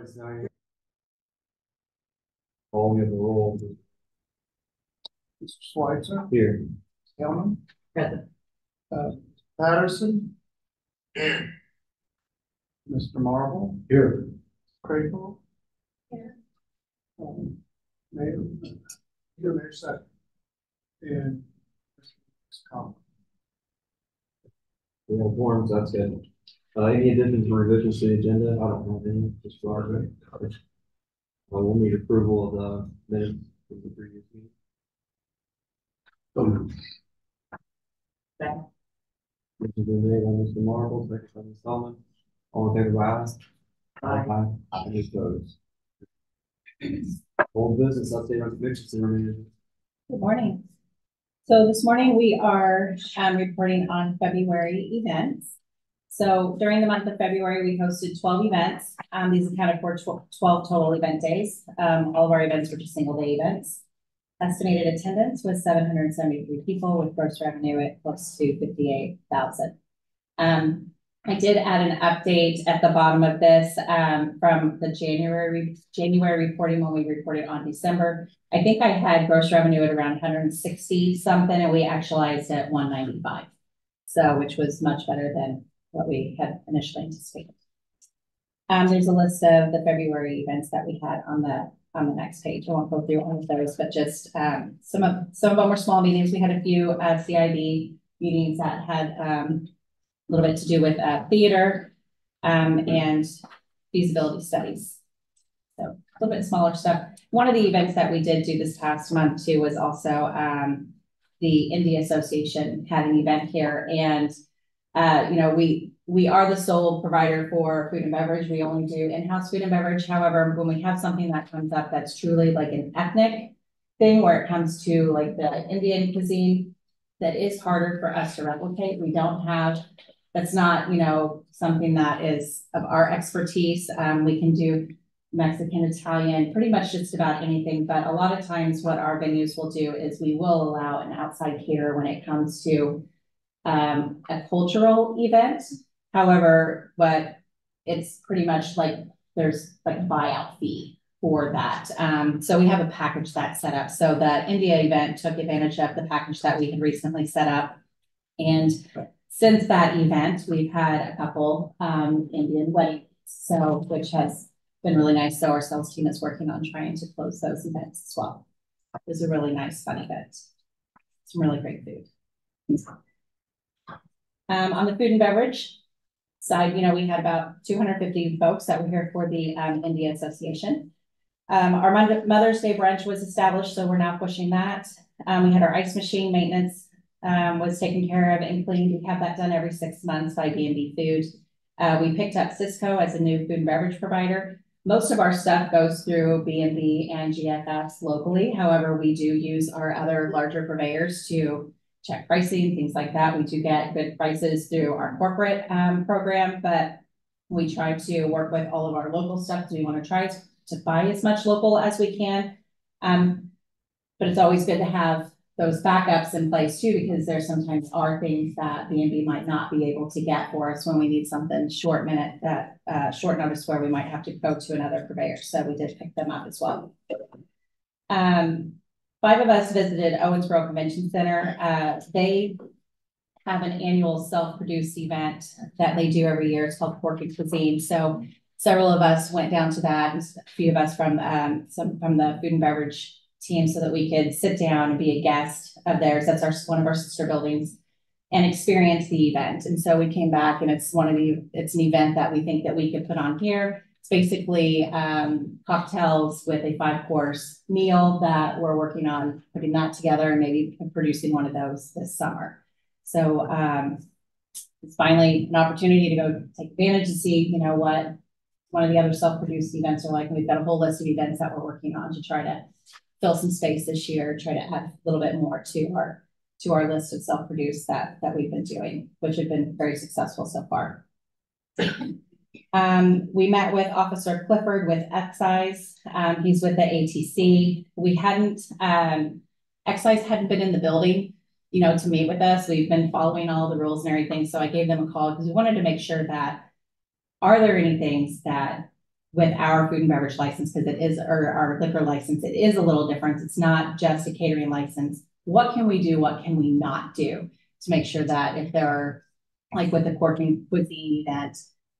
Everybody's now here. Calling in the roll. Mr. Schweitzer, Here. Hellman, Present. Patterson, Mr. Marvel, Here. Crapo. Here. Mayor, your Mayor second. And Mr. Collins. We have forms, that's good. Any additions or revisions to the agenda? I don't have any, just large. We'll need approval of the minutes of the previous meeting. Second. Motion been made by Mr. Marvel, second by Ms. Solomon. All in favor, by aye. Aye. Any opposed? Old business update on conventions and revisions. Good morning. So this morning we are reporting on February events. So during the month of February, we hosted 12 events. These accounted for 12 total event days. All of our events were just single day events. Estimated attendance was 773 people with gross revenue at close to 58,000. I did add an update at the bottom of this from the January reporting when we reported on December. I think I had gross revenue at around 160 something, and we actualized at 195. So, which was much better than what we had initially anticipated. There's a list of the February events that we had on the next page. I won't go through all of those, but just some of them were small meetings. We had a few CIB meetings that had a little bit to do with theater and feasibility studies. So a little bit smaller stuff. One of the events that we did do this past month too was also the India Association had an event here, and you know, we are the sole provider for food and beverage. We only do in-house food and beverage. However, when we have something that comes up that's truly like an ethnic thing, where it comes to like the Indian cuisine, that is harder for us to replicate. We don't have, that's not, you know, something that is of our expertise. We can do Mexican, Italian, pretty much just about anything. But a lot of times what our venues will do is we will allow an outside caterer when it comes to a cultural event. However, but it's pretty much like there's like a buyout fee for that. So we have a package that's set up. So the India event took advantage of the package that we had recently set up. And since that event, we've had a couple Indian weddings, so which has been really nice. So our sales team is working on trying to close those events as well. It was a really nice, fun event. Some really great food. On the food and beverage side, you know, we had about 250 folks that were here for the India Association. Our Mother's Day brunch was established, so we're now pushing that. We had our ice machine maintenance was taken care of and cleaned. We have that done every 6 months by B&B Food. We picked up Cisco as a new food and beverage provider. Most of our stuff goes through B&B and GFS locally. However, we do use our other larger purveyors to check pricing, things like that. We do get good prices through our corporate program, but we try to work with all of our local stuff. We want to try to buy as much local as we can. But it's always good to have those backups in place too, because there sometimes are things that B&B might not be able to get for us when we need something short notice where we might have to go to another purveyor. So we did pick them up as well. 5 of us visited Owensboro Convention Center. They have an annual self-produced event that they do every year. It's called Porky Cuisine. So several of us went down to that, and a few of us from the food and beverage team, so that we could sit down and be a guest of theirs. That's one of our sister buildings, and experience the event. And so we came back, and it's an event that we think that we could put on here. Basically cocktails with a 5-course meal that we're working on putting that together and maybe producing one of those this summer. So it's finally an opportunity to go take advantage and see, you know, what one of the other self-produced events are like. And we've got a whole list of events that we're working on to try to fill some space this year, try to add a little bit more to our list of self-produced that we've been doing, which have been very successful so far. We met with Officer Clifford with Excise. He's with the ATC. We hadn't, Excise hadn't been in the building, you know, to meet with us. We've been following all the rules and everything. So I gave them a call because we wanted to make sure that, are there any things that with our food and beverage license, because it is, or our liquor license, it is a little different. It's not just a catering license. What can we do? What can we not do to make sure that if there are, like with the Corking cuisine event,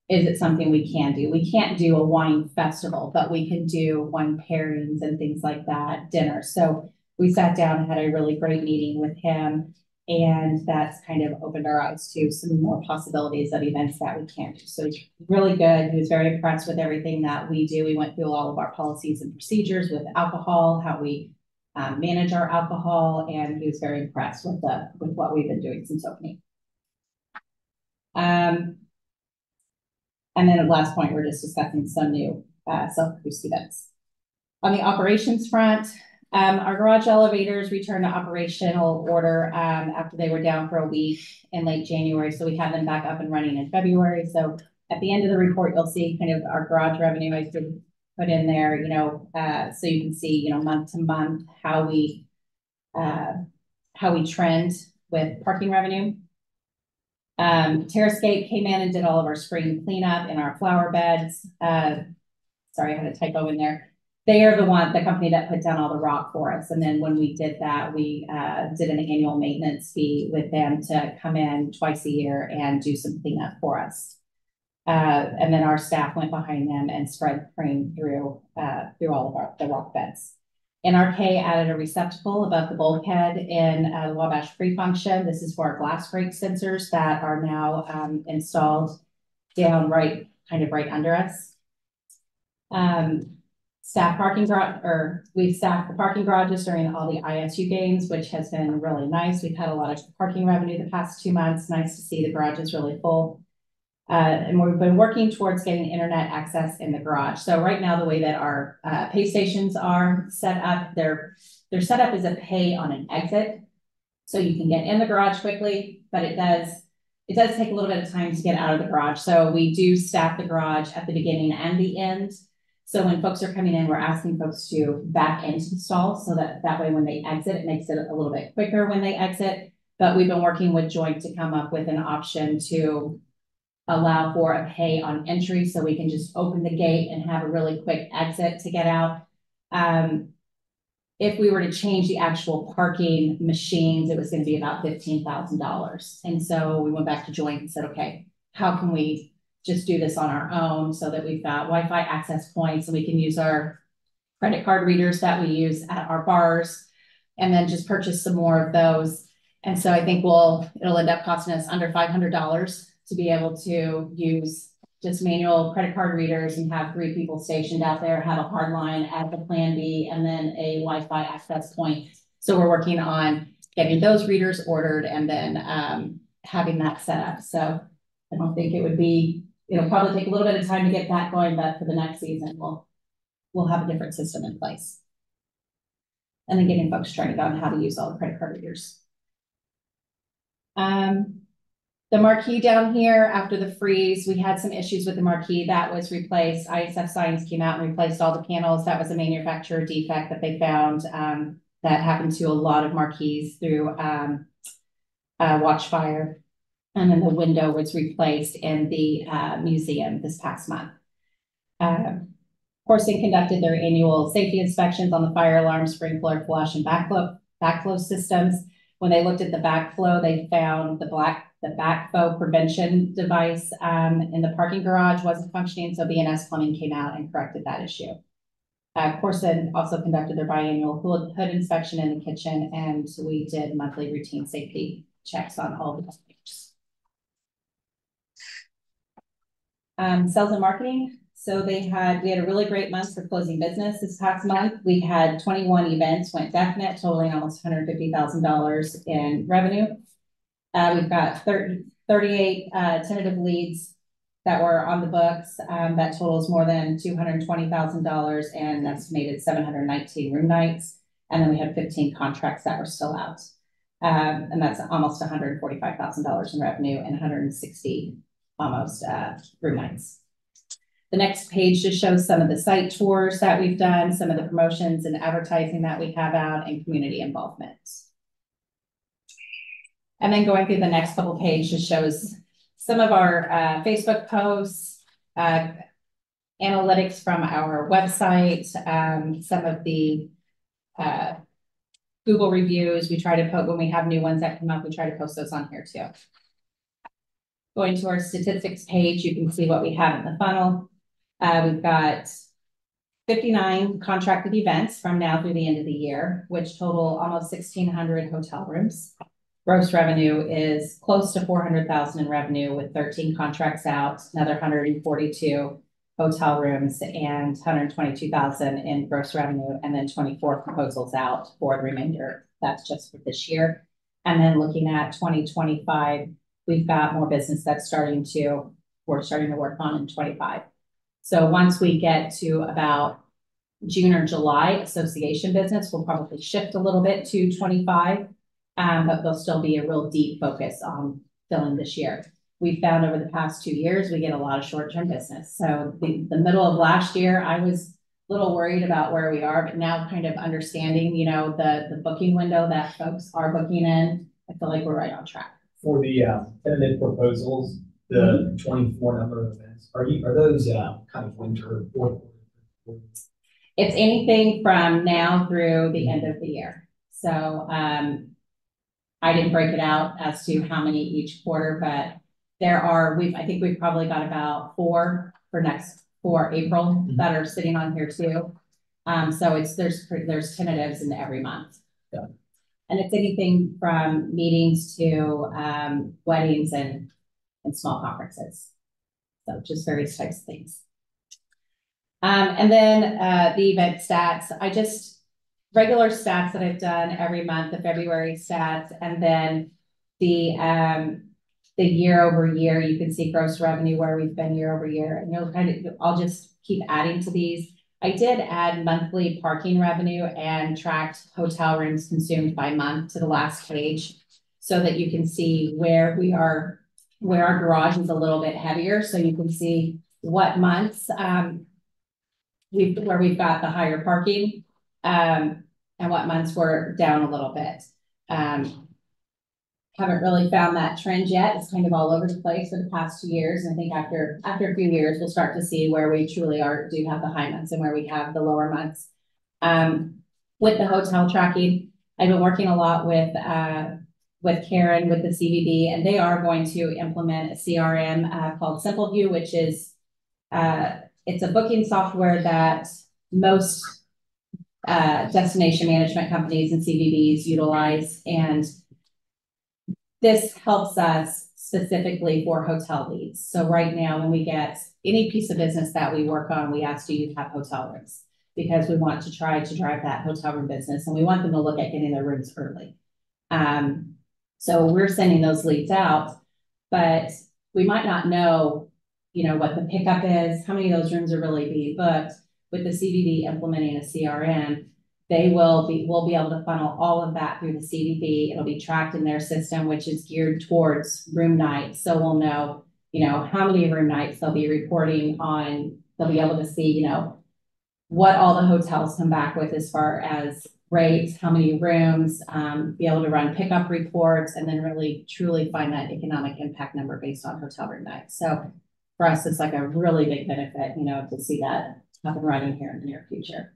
is it something we can do? We can't do a wine festival, but we can do wine pairings and things like that, dinner. So we sat down and had a really great meeting with him. And that's kind of opened our eyes to some more possibilities of events that we can do. So it's really good. He was very impressed with everything that we do. We went through all of our policies and procedures with alcohol, how we manage our alcohol, and he was very impressed with what we've been doing since opening. And then at last point, we're just discussing some new self-produced events. On the operations front, our garage elevators returned to operational order after they were down for a week in late January. So we have them back up and running in February. So at the end of the report, you'll see kind of our garage revenue I did put in there, you know, so you can see, you know, month to month how we trend with parking revenue. Terrascape came in and did all of our spring cleanup in our flower beds. Sorry, I had a typo in there. They are the company that put down all the rock for us. And then when we did that, we did an annual maintenance fee with them to come in twice a year and do some cleanup for us. And then our staff went behind them and spread cream through all of the rock beds. NRK added a receptacle above the bulkhead in the Wabash Free function. This is for our glass break sensors that are now installed down right under us. We've staffed the parking garages during all the ISU games, which has been really nice. We've had a lot of parking revenue the past 2 months. Nice to see the garages really full. And we've been working towards getting internet access in the garage. So right now, the way that our pay stations are set up, they're set up as a pay on an exit. So you can get in the garage quickly, but it does take a little bit of time to get out of the garage. So we do staff the garage at the beginning and the end. So when folks are coming in, we're asking folks to back into the stall so that way when they exit, it makes it a little bit quicker when they exit. But we've been working with Joint to come up with an option to allow for a pay on entry so we can just open the gate and have a really quick exit to get out. If we were to change the actual parking machines, it was going to be about $15,000. And so we went back to Joint and said, okay, how can we just do this on our own so that we've got Wi-Fi access points and we can use our credit card readers that we use at our bars and then just purchase some more of those. And so I think it'll end up costing us under $500 to be able to use just manual credit card readers and have 3 people stationed out there, have a hard line at the plan B, and then a Wi-Fi access point. So we're working on getting those readers ordered and then having that set up. So I don't think it'll probably take a little bit of time to get that going, but for the next season, we'll have a different system in place. And then getting folks trained on how to use all the credit card readers. The marquee down here, after the freeze, we had some issues with the marquee that was replaced. ISF Signs came out and replaced all the panels. That was a manufacturer defect that they found that happened to a lot of marquees through Watchfire. And then the window was replaced in the museum this past month. Corson conducted their annual safety inspections on the fire alarm, sprinkler, flush, and backflow systems. When they looked at the backflow, they found the backflow prevention device in the parking garage wasn't functioning, so B&S Plumbing came out and corrected that issue. Corson also conducted their biannual hood inspection in the kitchen, and we did monthly routine safety checks on all the customers. Sales and marketing. So we had a really great month for closing business this past month. We had 21 events went definite, totaling almost $150,000 in revenue. We've got 38 tentative leads that were on the books. That totals more than $220,000 and estimated 719 room nights. And then we had 15 contracts that were still out. And that's almost $145,000 in revenue and 160 almost room nights. The next page just shows some of the site tours that we've done, some of the promotions and advertising that we have out, and community involvement. And then going through the next couple pages just shows some of our Facebook posts, analytics from our website, some of the Google reviews. We try to put, when we have new ones that come up, we try to post those on here too. Going to our statistics page, you can see what we have in the funnel. We've got 59 contracted events from now through the end of the year, which total almost 1,600 hotel rooms. Gross revenue is close to 400,000 in revenue with 13 contracts out, another 142 hotel rooms and 122,000 in gross revenue, and then 24 proposals out for the remainder. That's just for this year. And then looking at 2025, we've got more business that's we're starting to work on in 25. So once we get to about June or July, association business will probably shift a little bit to 25, but there'll still be a real deep focus on filling this year. We found over the past 2 years, we get a lot of short-term business. So the middle of last year, I was a little worried about where we are, but now kind of understanding, you know, the booking window that folks are booking in, I feel like we're right on track. For the tentative proposals, the 24 number of events, are those kind of winter or? It's anything from now through the end of the year. So I didn't break it out as to how many each quarter, but there are, I think we've probably got about 4 for April that are sitting on here too. So there's tentatives in every month. Yeah. And it's anything from meetings to weddings and small conferences. So just various types of things. And then the event stats, regular stats that I've done every month, the February stats, and then the year over year, you can see gross revenue where we've been year over year. And I'll just keep adding to these. I did add monthly parking revenue and tracked hotel rooms consumed by month to the last page so that you can see where our garage is a little bit heavier. So you can see what months where we've got the higher parking and what months we're down a little bit. Haven't really found that trend yet. It's kind of all over the place for the past 2 years. And I think after a few years, we'll start to see where we truly do have the high months and where we have the lower months. With the hotel tracking, I've been working a lot with Karen with the CVB, and they are going to implement a CRM called SimpleView, which is it's a booking software that most destination management companies and CVBs utilize, and this helps us specifically for hotel leads. So right now, when we get any piece of business that we work on, we ask, do you have hotel rooms? Because we want to try to drive that hotel room business, and we want them to look at getting their rooms early. So we're sending those leads out, but we might not know, you know, what the pickup is, how many of those rooms are really being booked. With the CVB implementing a CRM, we'll be able to funnel all of that through the CVB. It'll be tracked in their system, which is geared towards room nights. So we'll know, you know, how many room nights they'll be reporting on. They'll be able to see, you know, what all the hotels come back with as far as rates, how many rooms, be able to run pickup reports, and then really truly find that economic impact number based on hotel room nights. So for us, it's like a really big benefit, you know, to see that up and running here in the near future.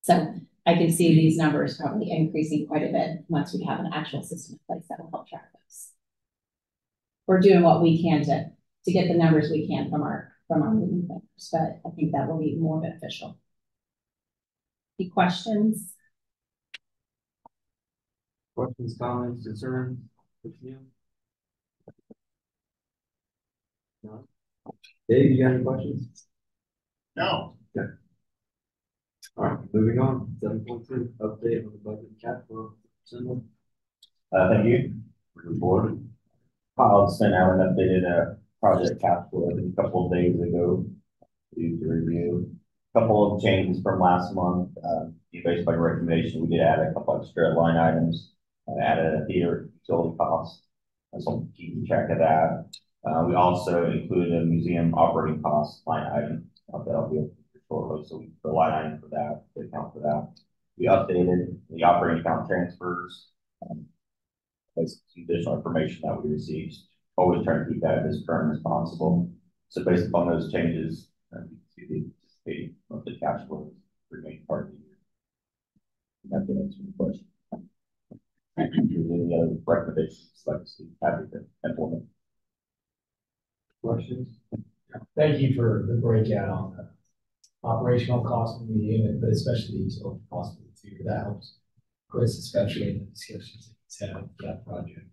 So I can see these numbers probably increasing quite a bit once we have an actual system in place that will help track those. We're doing what we can to get the numbers we can from our moving vendors, but I think that will be more beneficial. Any questions? Questions, comments, concerns? No. Dave, you got any questions? No. Okay. All right, moving on. 7.2, update on the budget cap for symbol. Thank you for the board. Kyle sent out an updated project cap flow a couple of days ago to review. A couple of changes from last month. Based by recommendation, we did add a couple extra line items. Added a theater utility cost. So keeping track of that. We also included a museum operating cost line item. That'll be shortly, so we put a line item for that to account for that. We updated the operating account transfers. Some additional information that we received. Always trying to keep that as current as possible. So based upon those changes, you can see pay monthly cash flows remain part of the year. That can answer the question. Any other recommendations, like to see happy to implement? Questions? Thank you for the breakout on the operational cost of the museum, but especially the utility cost of the two. That helps Chris, especially in the discussions that he's had with that project.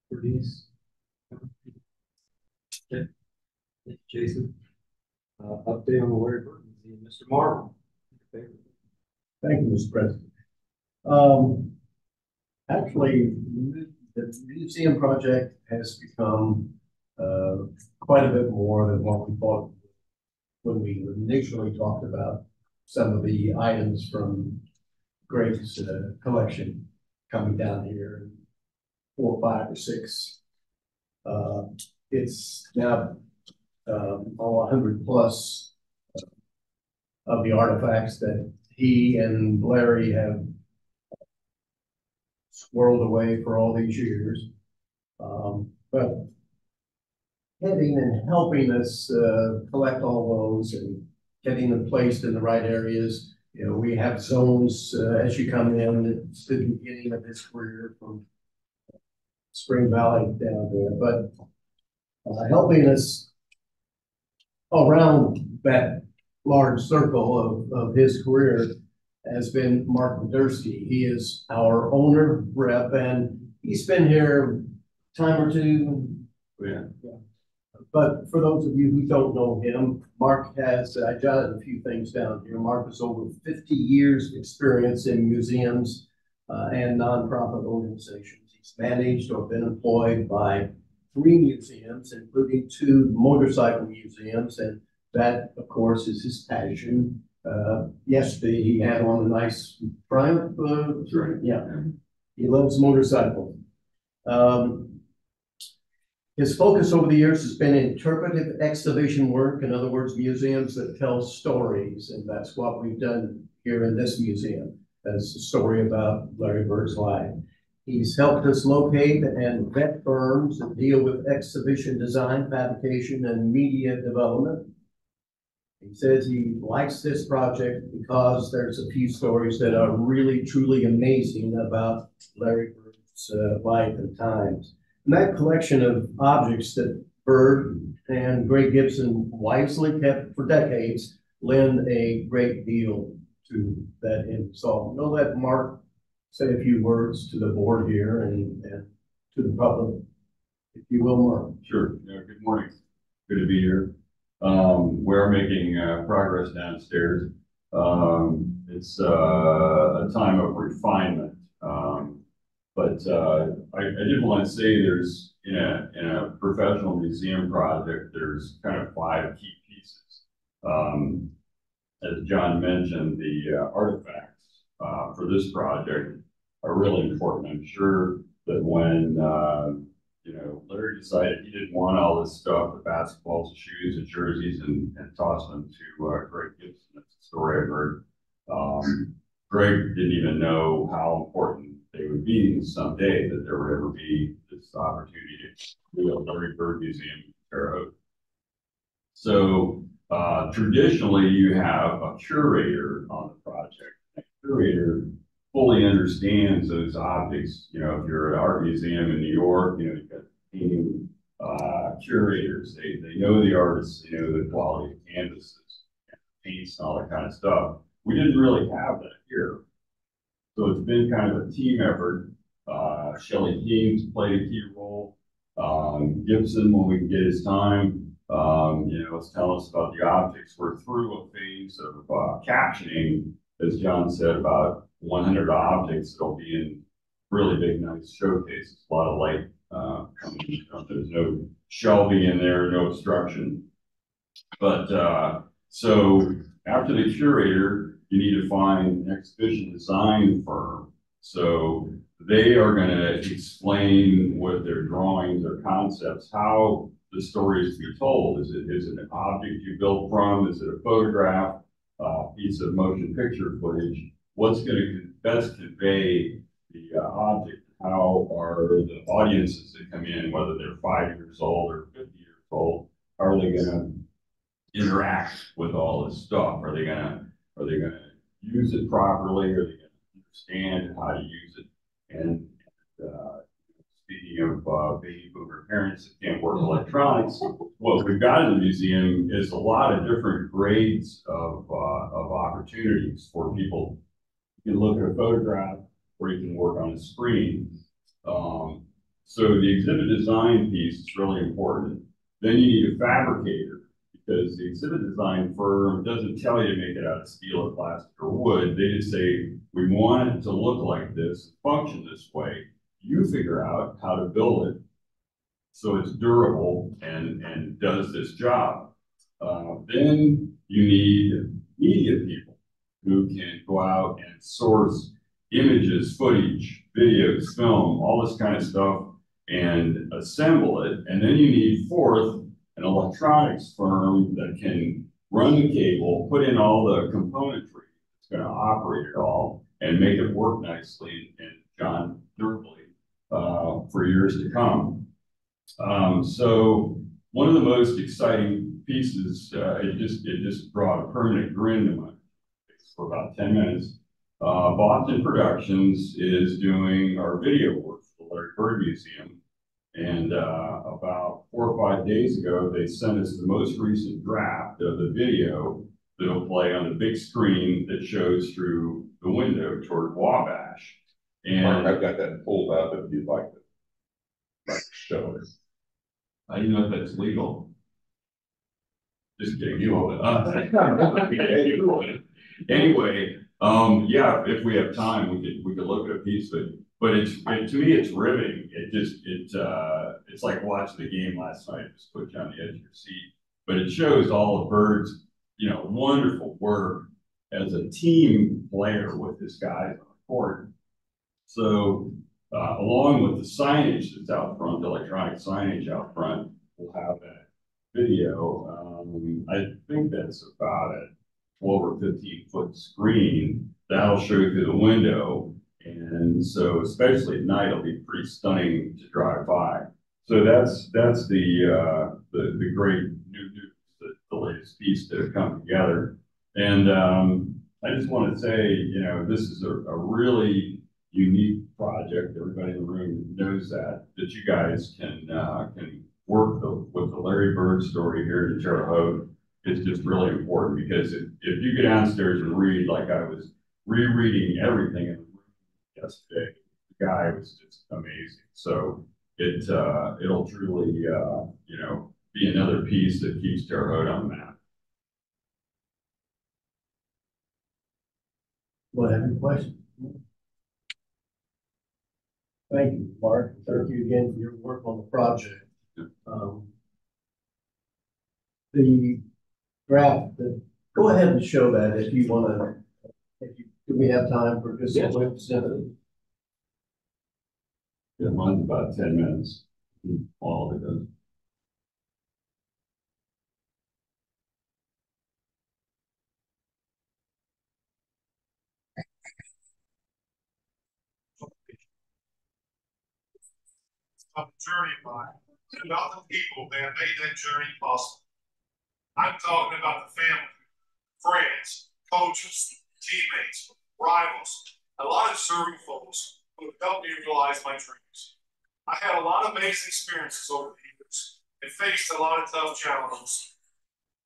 For these? Okay. Thank you, Jason. Update on the Larry Burton Museum, Mr. Marvel. Thank you, Mr. President. Actually, the museum project has become quite a bit more than what we thought when we initially talked about some of the items from Greg's collection coming down here in 4, 5, or 6. It's now all 100 plus of the artifacts that he and Larry have swirled away for all these years. But heading and helping us collect all those and getting them placed in the right areas. You know, we have zones as you come in. It's the beginning of his career from Spring Valley down there, but helping us around that large circle of his career has been Mark Madursky. He is our owner rep, and he's been here a time or two. Yeah. But for those of you who don't know him, Mark has, I jotted a few things down here. Mark has over 50 years of experience in museums and nonprofit organizations. He's managed or been employed by 3 museums, including 2 motorcycle museums, and that, of course, is his passion. Yesterday, he had on a nice Triumph. That's right. Yeah, he loves motorcycles. His focus over the years has been interpretive exhibition work, in other words, museums that tell stories, and that's what we've done here in this museum, as a story about Larry Bird's life. He's helped us locate and vet firms that deal with exhibition design, fabrication, and media development. He says he likes this project because there's a few stories that are really, truly amazing about Larry Bird's life and times. And that collection of objects that Bird and Greg Gibson wisely kept for decades lend a great deal to that end. So I'm going to let Mark say a few words to the board here and to the public, if you will, Mark. Sure. Yeah, good morning. Good to be here. We're making progress downstairs. It's a time of refinement. But I did want to say there's in a professional museum project, there's kind of 5 key pieces. As John mentioned, the artifacts for this project are really important. I'm sure that when Larry decided he didn't want all this stuff, the basketballs, the shoes, the jerseys, and toss them to Greg Gibson. That's the story I've heard. Greg didn't even know how important they would be someday, that there would ever be this opportunity to do a Larry Bird Museum in Terre Haute. So traditionally, you have a curator on the project. A curator fully understands those objects. You know, if you're at an art museum in New York, you know, you've got painting curators. They know the artists, they know the quality of canvases, paints, and all that kind of stuff. We didn't really have that here. So it's been kind of a team effort. Shelley Keene's played a key role. Gibson, when we can get his time, was telling us about the objects. We're through a phase of captioning, as John said, about 100 objects that'll be in really big, nice showcases. A lot of light coming from. There's no shelving in there, no obstruction. But so after the curator, you need to find an exhibition design firm. So they are going to explain with their drawings or concepts how the story is to be told. Is it an object you built from? Is it a photograph, piece of motion picture footage? What's going to best convey the object? How are the audiences that come in, whether they're 5 years old or 50 years old, are they going to interact with all this stuff? Are they gonna use it properly? Are they gonna understand how to use it? And speaking of baby boomer parents that can't work electronics, what we've got in the museum is a lot of different grades of opportunities for people. You can look at a photograph or you can work on a screen. So the exhibit design piece is really important. Then you need a fabricator, because the exhibit design firm doesn't tell you to make it out of steel or plastic or wood. They just say, we want it to look like this, function this way. You figure out how to build it so it's durable and does this job. Then you need media people who can go out and source images, footage, videos, film, all this kind of stuff, and assemble it. And then you need fourth, an electronics firm that can run the cable, put in all the componentry that's going to operate it all, and make it work nicely and John durably for years to come. So one of the most exciting pieces, it just brought a permanent grin to my face for about 10 minutes. Boston Productions is doing our video work for the Larry Bird Museum. And about 4 or 5 days ago, they sent us the most recent draft of the video that'll play on the big screen that shows through the window toward Wabash. And I've got that pulled up if you'd like to show it. I don't know if that's legal. Just kidding, you own it. Anyway, yeah, if we have time, we could look at a piece of it. But to me, it's riveting. It's like watching the game last night. Just put you on the edge of your seat. But it shows all of Bird's, wonderful work as a team player with his guys on the court. So, along with the signage that's out front, the electronic signage out front, we'll have that video. I think that's about a 12 or 15-foot screen that'll show you through the window. And so, especially at night, it'll be pretty stunning to drive by. So that's the great new news, the latest piece to come together. And I just want to say, this is a really unique project. Everybody in the room knows that you guys can work with the Larry Bird story here in Terre Haute. It's just really important, because if you go downstairs and read, like I was rereading everything in the room yesterday, the guy was just amazing. So it'll truly be another piece that keeps Terre Haute on the map. Well, have any questions? Thank you, Mark. Thank you again for your work on the project. The draft, go ahead and show that if you want to. Do we have time for just a quick snippet? Yeah, mine's about 10 minutes. All of it does. Of the journey of mine. It's about the people that made that journey possible. I'm talking about the family, friends, coaches, teammates, rivals, a lot of serving folks who have helped me realize my dreams. I had a lot of amazing experiences over the years and faced a lot of tough challenges.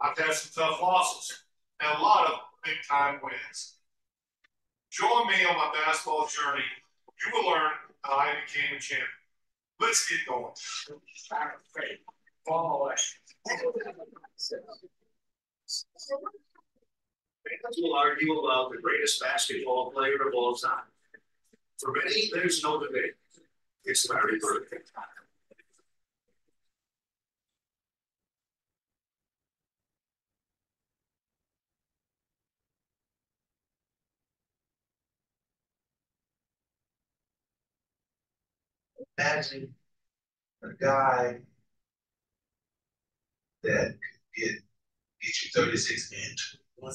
I've had some tough losses and a lot of big time wins. Join me on my basketball journey. You will learn how I became a champion. Let's get going. Fall away. Fans will argue about the greatest basketball player of all time. For many, there's no debate. It's Larry Bird. Imagine a guy that could get you 36 and 21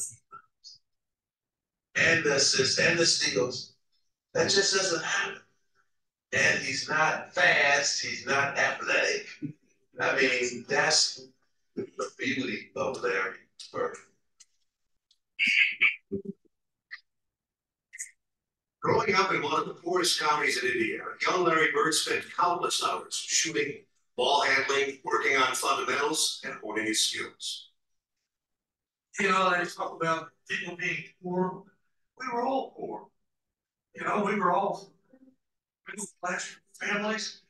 and the assists and the steals. That just doesn't happen. And he's not fast, he's not athletic. I mean, that's the ability of Larry Bird. Growing up in one of the poorest counties in Indiana, young Larry Bird spent countless hours shooting, ball handling, working on fundamentals, and honing his skills. You know, they talk about people being poor. We were all poor. You know, we were all middle class families,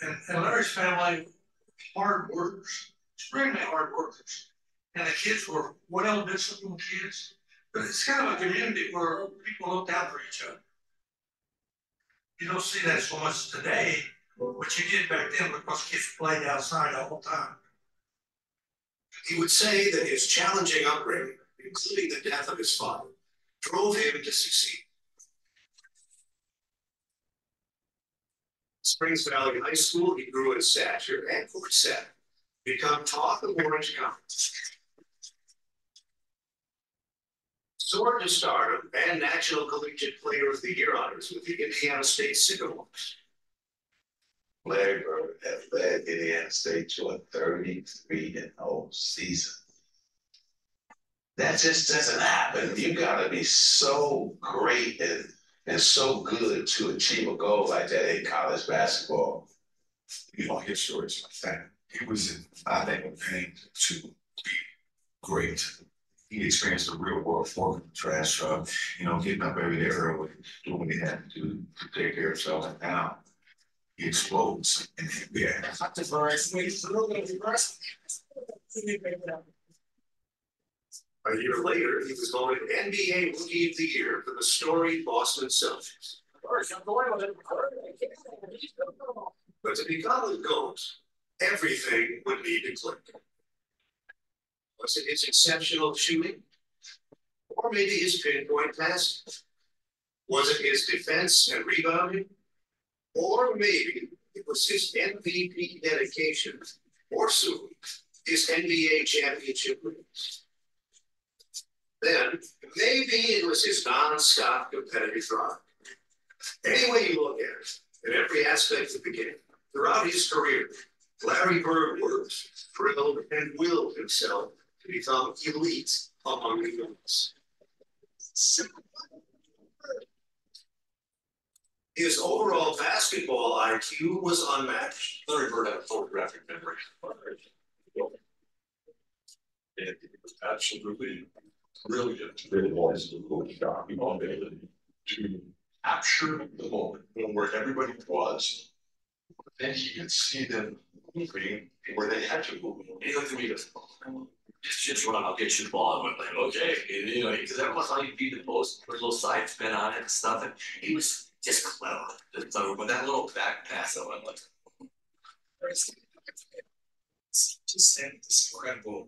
and Larry's family, hard workers, extremely hard workers. And the kids were well-disciplined kids, but it's kind of a community where people looked out for each other. You don't see that so much today, but you did back then because kids played outside all the time. He would say that his challenging upbringing, including the death of his father, drove him to succeed. Springs Valley High School, he grew in stature and court set, become talk of Orange County. Soared to stardom and National Collegiate Player of the Year honors with the Indiana State Sycamores. Larry Bird has led Indiana State to a 33-0 season. That just doesn't happen. You gotta be so great and so good to achieve a goal like that in college basketball. You don't hear stories like that. He was, I think, paid to be great. He experienced the real world for trash truck, you know, getting up every day early, doing what he had to do to take care of himself. And now he explodes. And yeah. A year later, he was voted NBA Rookie of the Year for the storied Boston Celtics. But to become the GOAT, everything would need to click. Was it his exceptional shooting? Or maybe his pinpoint passing? Was it his defense and rebounding? Or maybe it was his MVP dedication, or soon, his NBA championship rings. Then, maybe it was his non-stop competitive drive. Any way you look at it, in every aspect of the game, throughout his career, Larry Bird worked, drilled, and willed himself to become elite among the elites. His overall basketball IQ was unmatched. Larry Bird had a photographic memory. It was absolutely brilliant. It was the ability to capture the moment where everybody was. Then he could see them moving where they had to move. He looked at me and goes, just run, I'll get you the ball. I went like, okay. And, you know, because that was how you beat the post, put a little side spin on it and stuff. And he was just clever. So with that little back pass, I went like, just this incredible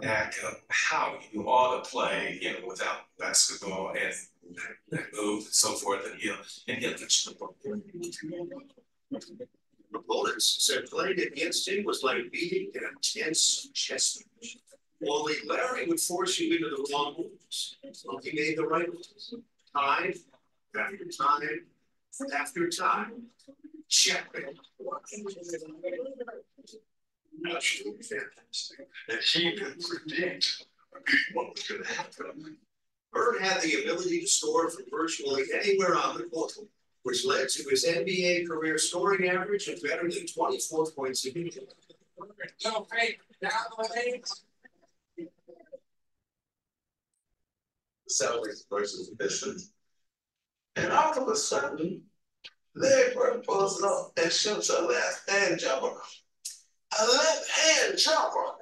act of how you ought to play, you know, without basketball and move and so forth, and you know, and get the ball. Opponents said playing against him was like beating an intense chess match. Only Larry would force you into the wrong moves. So he made the right ones. Time after time after time. Checkmate. Absolutely fantastic. And he could predict what was going to happen. Bird had the ability to score from virtually anywhere on the court, which led to his NBA career scoring average of better than 24 points a game. Celtics versus Pistons. And all of a sudden, Larry Bird pulls it up and shoots a left-hand jumper. A left-hand jumper?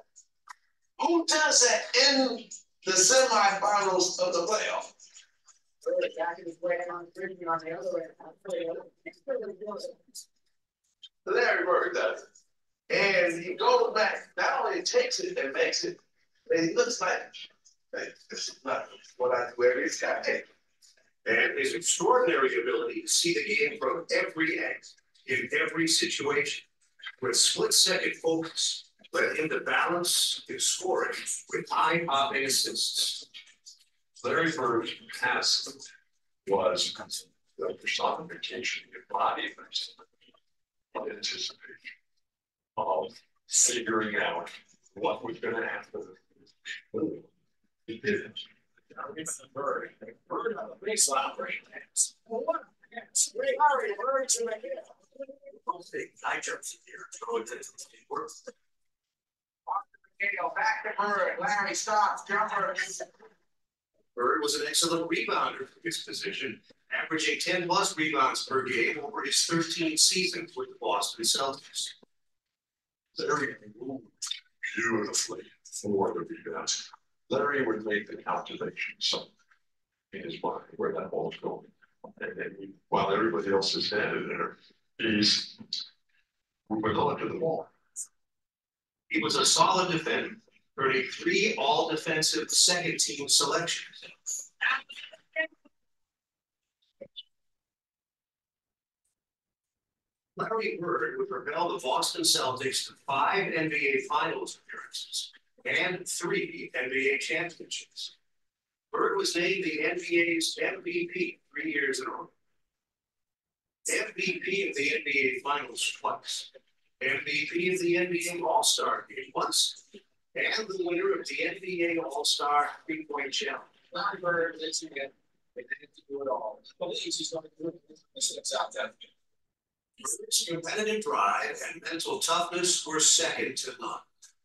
Who does that in the semifinals of the playoffs? Larry Bird does it. And he goes back, not only takes it and makes it, but he looks like, hey, this is not what I do every guy. And his extraordinary ability to see the game from every angle, in every situation, with split-second focus, led him to balance his scoring with eye-popping assists. Larry Bird's task was the personification embodiment of anticipation, of figuring out what was gonna happen. It didn't. It's a bird. Bird on the baseline right next. Well, what? We are birds in the hill. I jumped in here. Go to the works. Back to Bird. Larry, stop. Jumper. Bird was an excellent rebounder for his position, averaging 10+ rebounds per game over his 13 seasons with the Boston Celtics. Larry moved beautifully for the rebounds. Larry would make the calculations in his mind where that ball's going. And then while everybody else is standing there, he's moving on to the ball. He was a solid defender, earning 3 all-defensive second-team selections. Larry Bird would propel the Boston Celtics to 5 NBA Finals appearances and 3 NBA championships. Bird was named the NBA's MVP 3 years in a row. MVP of the NBA Finals twice. MVP of the NBA All-Star Game once. And the winner of the NBA All-Star 3-point challenge. Larry Bird, let's see again. They didn't do it all. But he's going to do it. It's out there. His competitive drive and mental toughness were second to none.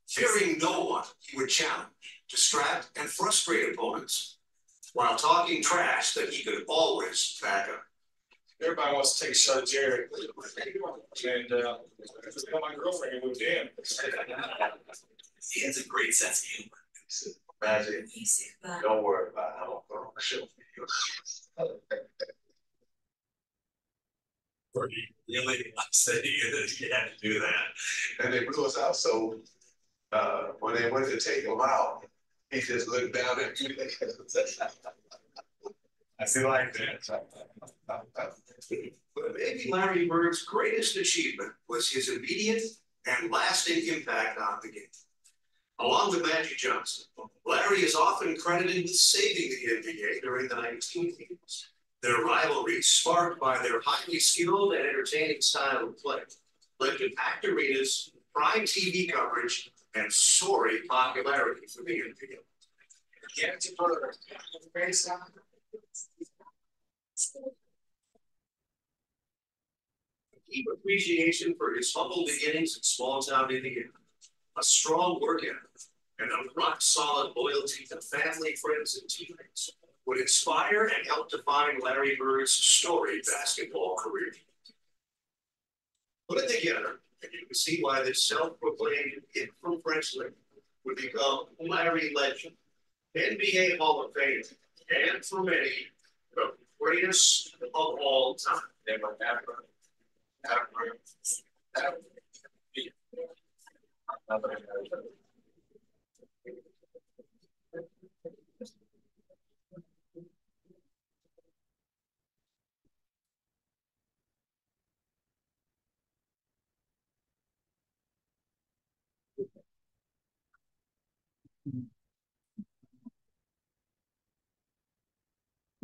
Fearing no one, he would challenge, distract, and frustrate opponents, while talking trash that he could always back up. Everybody wants to take a shot at Jared. And my girlfriend moved in. He has a great sense of humor. Imagine. Don't worry about it. I don't put on a show for you. Really upset that he had to do that. And they blew us out. So when they went to take him out, he just looked down at me. I feel like that. But maybe Larry Bird's greatest achievement was his immediate and lasting impact on the game. Along with Magic Johnson, Larry is often credited with saving the NBA during the 1980s. Their rivalry, sparked by their highly skilled and entertaining style of play, led to packed arenas, prime TV coverage, and soaring popularity for the NBA. Deep appreciation for his humble beginnings in small-town Indiana, a strong work ethic, and a rock-solid loyalty to family, friends, and teammates would inspire and help define Larry Bird's storied basketball career. Put it together, and you can see why this self-proclaimed kid from Frenchland would become Larry Legend, NBA Hall of Fame, and for many, the greatest of all time. Never, ever.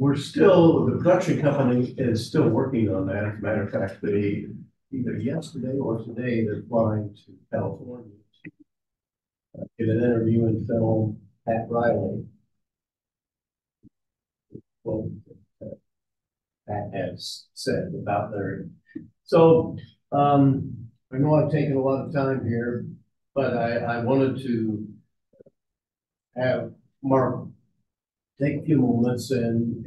We're still, the production company is still working on that. As a matter of fact, they, either yesterday or today, they're flying to California to get an interview and film Pat Riley. Well, Pat has said about Larry. So, I know I've taken a lot of time here, but I wanted to have Mark take a few moments and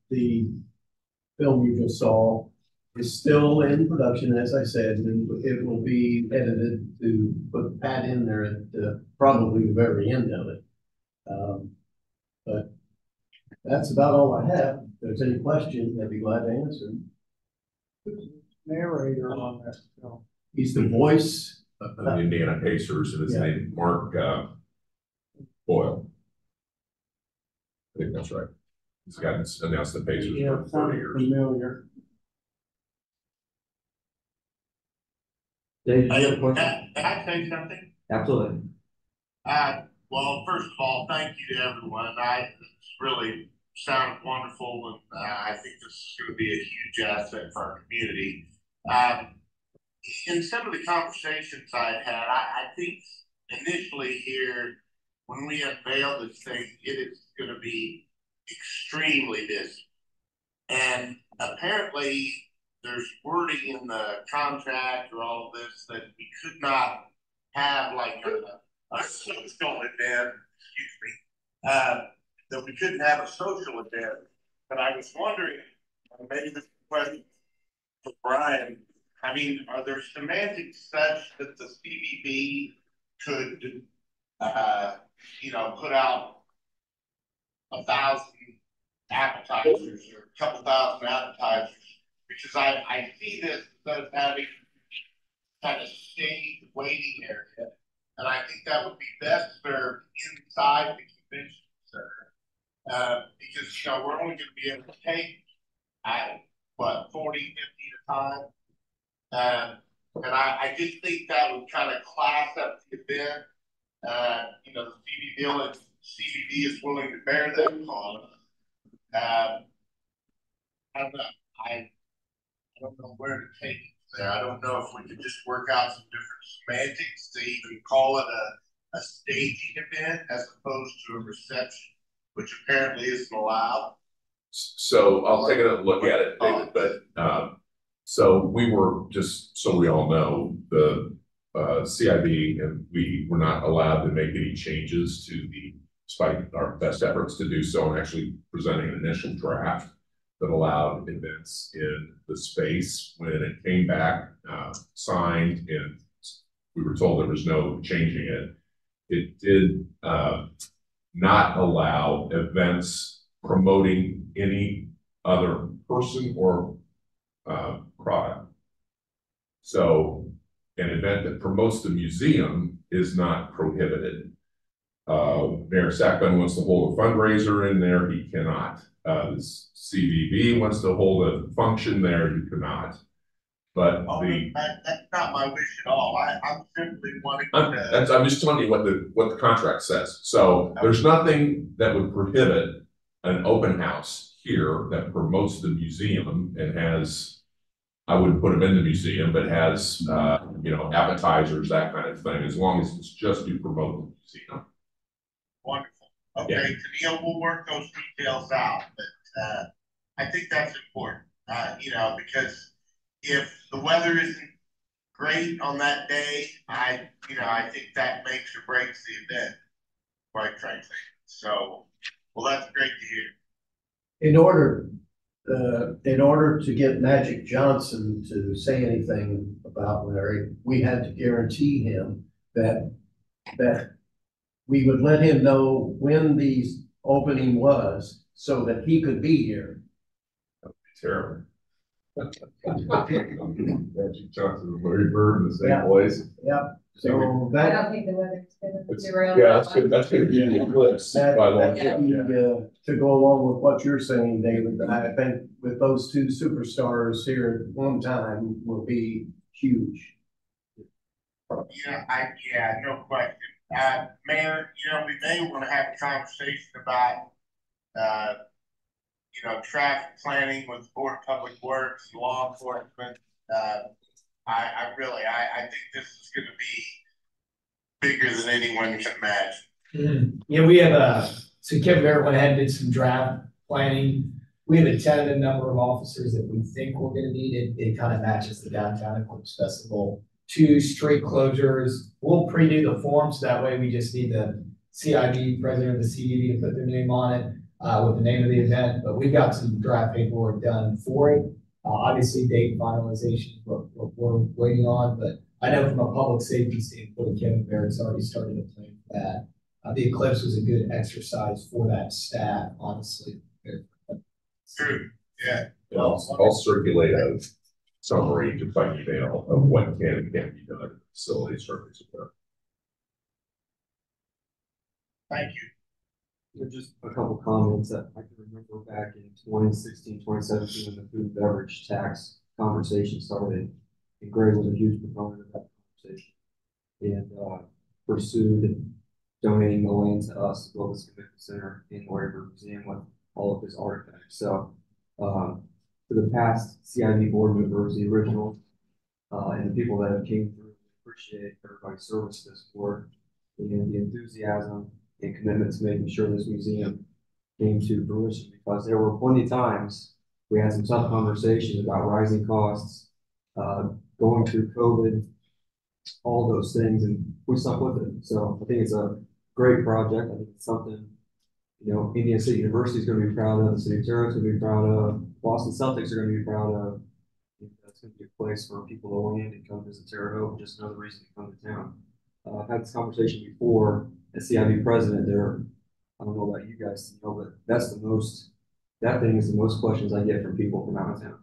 the film you just saw is still in production, as I said, and it will be edited to put Pat in there at probably the very end of it. But that's about all I have. If there's any questions, I'd be glad to answer. Narrator on that film. He's the voice of the Indiana Pacers, and his name Mark Boyle. I think that's right. He's got announced the Pacers for 30 years. Familiar. Dave, do you have a question? Can I say something? Absolutely. Well, first of all, thank you to everyone. It's really sounded wonderful, and I think this is going to be a huge asset for our community. In some of the conversations I've had, I think initially here, when we unveil this thing, it is going to be extremely busy. And apparently, there's wording in the contract or all of this that we could not have like a social event, excuse me, that we couldn't have a social event. But I was wondering, maybe this question for Brian, I mean, are there semantics such that the CBB could, put out 1,000 appetizers or a couple thousand appetizers? Because I see this instead of having kind of staged waiting area, and I think that would be best served inside the convention center. Because, we're only going to be able to take, 40, 50 at a time. And I just think that would kind of class up the event. The CBD is willing to bear that cost. I don't know. I don't know where to take it there. I don't know if we could just work out some different semantics to even call it a staging event as opposed to a reception, which apparently isn't allowed. So I'll take a look at it, David, but so we were, just so we all know, the CIB, and we were not allowed to make any changes to despite our best efforts to do so, and actually presenting an initial draft that allowed events in the space. When it came back, signed, and we were told there was no changing it, it did not allow events promoting any other person or product. So an event that promotes the museum is not prohibited. Mayor Sackman wants to hold a fundraiser in there, he cannot. The CVB wants to hold a function there, you cannot. But that's not my wish at all. I'm simply wanting to. I'm just telling you what the contract says. So there's nothing that would prohibit an open house here that promotes the museum and has, I wouldn't put them in the museum, but has appetizers, that kind of thing, as long as it's just to promote the museum. Wonderful. Okay, Tennille, we'll work those details out, but I think that's important. Because if the weather isn't great on that day, I think that makes or breaks the event, quite frankly. So, well, that's great to hear. In order to get Magic Johnson to say anything about Larry, we had to guarantee him that we would let him know when the opening was so that he could be here. That would be terrible. Magic Johnson and Larry Bird in the same place. Yeah. So I don't think the weather's gonna derail. Yeah, that's good. That's good. Yeah, to go along with what you're saying, David, I think with those two superstars here at one time will be huge. Yeah, no question. Mayor, we may want to have a conversation about, traffic planning with Board of Public Works, law enforcement. I think this is going to be bigger than anyone can imagine. Yeah, we have so Kevin Barrett went ahead and did some draft planning. We have a tentative number of officers that we think we're going to need. It kind of matches the downtown Eclipse Festival. 2 street closures. We'll pre-do the form, so that way we just need the CIB, president of the CDB, to put their name on it with the name of the event. But we've got some draft paperwork done for it. Obviously, date finalization we're waiting on, but I know from a public safety standpoint, Kevin Barrett's already started to plan for that. The Eclipse was a good exercise for that staff, honestly. True. Yeah. I'll circulate a summary to by email of what can and can't be done at the facility surface. Thank you. Just a couple comments that I can remember back in 2016, 2017, when the food and beverage tax conversation started. And Greg was a huge proponent of that conversation and pursued donating the land to us, as well as the Convention Center in the Warrior Museum with all of his artifacts. So for the past CIB board members, the original, and the people that have came through, appreciate everybody's service to this board. and the enthusiasm and commitment to making sure this museum came to fruition, because there were plenty of times we had some tough conversations about rising costs, going through COVID, all those things, and we stuck with it. So I think it's a great project. I think it's something, you know, Indiana State University is going to be proud of, the city of Terre is going to be proud of, Boston Celtics are going to be proud of. That's going to be a place for people to land and come visit Terre Haute, just another reason to come to town. I've had this conversation before as CIB president there. I don't know about you guys, you know, but that thing is the most questions I get from people from out of town.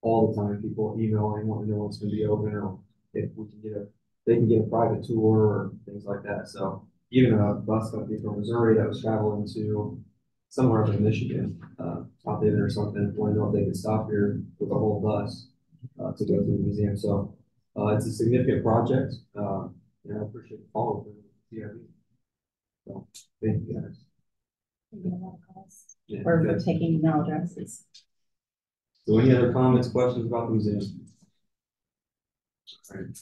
All the time, people emailing, wanting to know what's going to be open, or if we can they can get a private tour or things like that. So even a bus company from Missouri that was traveling to somewhere up in Michigan, out there or something, want to know if they could stop here with a whole bus to go through the museum. So it's a significant project, and I appreciate the follow-up with CIB. So thank you guys. We get a lot of calls. Yeah, Or good. for taking email addresses. So any other comments, questions about the museum? All right.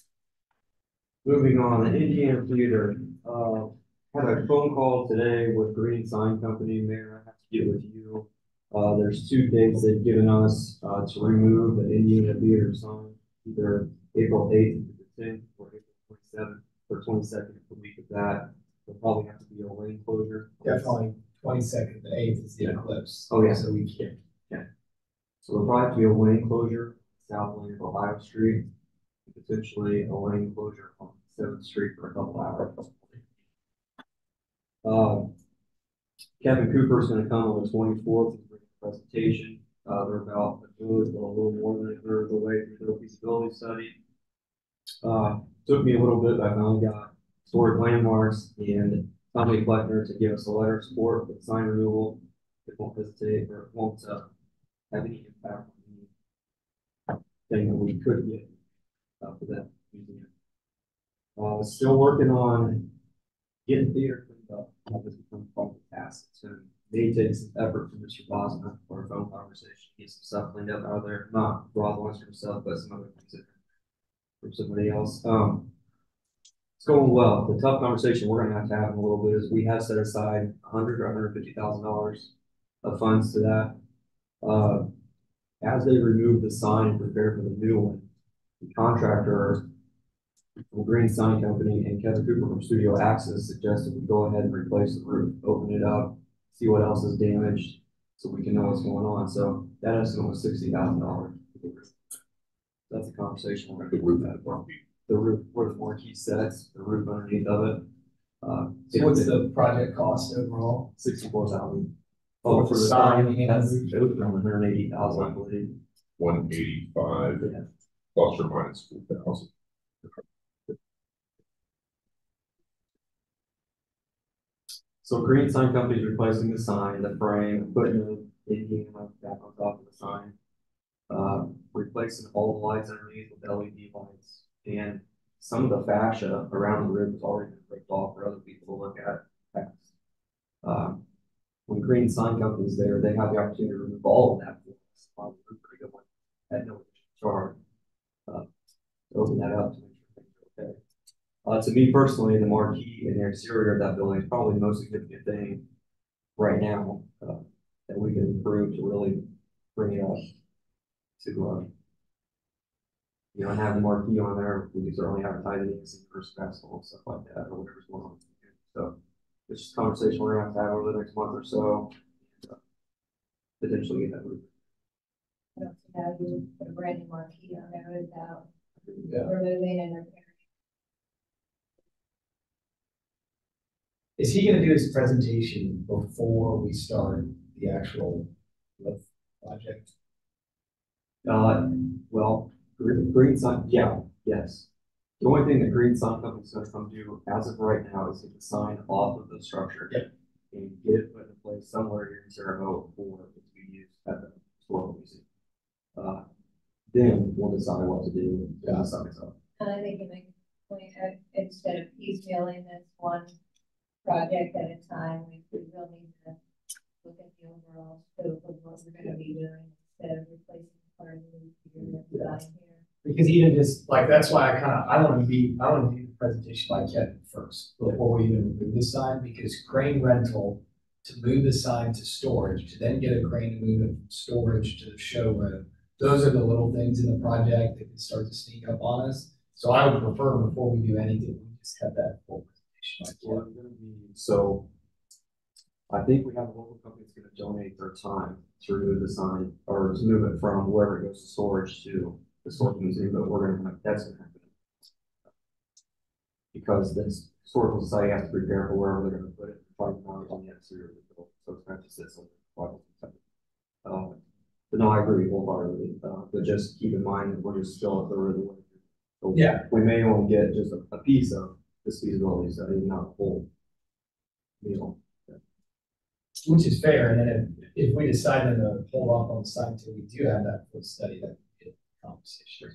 Moving on, the Indiana Theater, had a phone call today with Green Sign Company. Mayor, I have to get with you. There's 2 dates they've given us, to remove the Indiana Theater sign, either April 8th to the 10th or April 27th or 22nd, the week of that. There'll probably have to be a lane closure. Definitely 22nd, the 8th is the eclipse. Oh, yeah. So we can't. So there'll probably have to be a lane closure, south lane of Ohio Street, and potentially a lane closure on 7th Street for a couple hours. Kevin Cooper is going to come on the 24th and bring a presentation. They're about a little more than a third of the way through their feasibility study. Took me a little bit, but I finally got historic landmarks and Tommy Kleckner to give us a letter of support for the sign removal. It won't hesitate, or it won't have any impact on anything that we could get for that museum. Still working on getting theater cleaned up. This becomes part of the task. So may take some effort from Mr. Bosma for a phone conversation, get some stuff cleaned up out of there. Not Rob Western stuff, but some other things from somebody else. It's going well. The tough conversation we're going to have in a little bit is we have set aside $100,000 or $150,000 of funds to that. As they remove the sign and prepare for the new one, the contractor from Green Sign Company and Kevin Cooper from Studio Access suggested we go ahead and replace the roof, open it up, see what else is damaged, so we can know what's going on. So that estimate was $60,000. That's a conversation we're going to roof at. The roof where the marquee sets, the roof underneath of it. So what's the project cost overall? $64,000. Oh, for the sign and That's the roof? it was around $180,000, I believe. 185, Yeah. plus or minus 4,000. So Green Sign Company is replacing the sign, the frame, putting the Indiana back on top of the sign. Replacing all the lights underneath with LED lights, and some of the fascia around the roof has already been ripped off for other people to look at. When Green Sign Company is there, they have the opportunity to remove all of that. Pretty good one at no charge. Open that up to make sure things are okay. To me personally, the marquee and the exterior of that building is probably the most significant thing right now that we can improve to really bring it up to you know, have the marquee on there. We can certainly advertise it in the first festival and stuff like that, or whatever's going on. So it's just a conversation we're gonna have to have over the next month or so. Potentially get that roof. I don't see how you put a brand new marquee on there without Yeah. removing and repairing. Is he gonna do his presentation before we start the actual lift project? Well, Green Sign, yeah, yes. The only thing that Green Sign Company is gonna come do as of right now is get the sign off of the structure. Yep. And get it put in place somewhere here in Terre Haute for it to be used at the historical museum. Then we'll decide what to do. Yeah. The sign itself. And I think you make a point of, instead of piecemealing this one project at a time, we really need to look at the overall scope of what we're gonna be doing instead of replacing part of the design here. Because even just like, that's why I wanna do the presentation by Kevin first. works before we even move the sign, because crane rental, to move the sign to storage, to then get a crane to move it from storage to the showroom, those are the little things in the project that can start to sneak up on us. So I would prefer before we do anything, we just have that full presentation. Well, it's gonna be, so I think we have a local company that's gonna donate their time to remove the sign, or to move it from wherever it goes to storage to the storage museum, but we're gonna, that's gonna happen. Because this historical society has to prepare for wherever they're gonna put it, probably not on the exterior of the building, so it's gonna have to sit somewhere. But no, I agree wholeheartedly, but just keep in mind that we're just still at the early way. So Yeah. we may only get just a piece of this feasibility study, not a whole deal. Which is fair, and then if we decide to hold off on the sign till we do have that full study, that would be a conversation.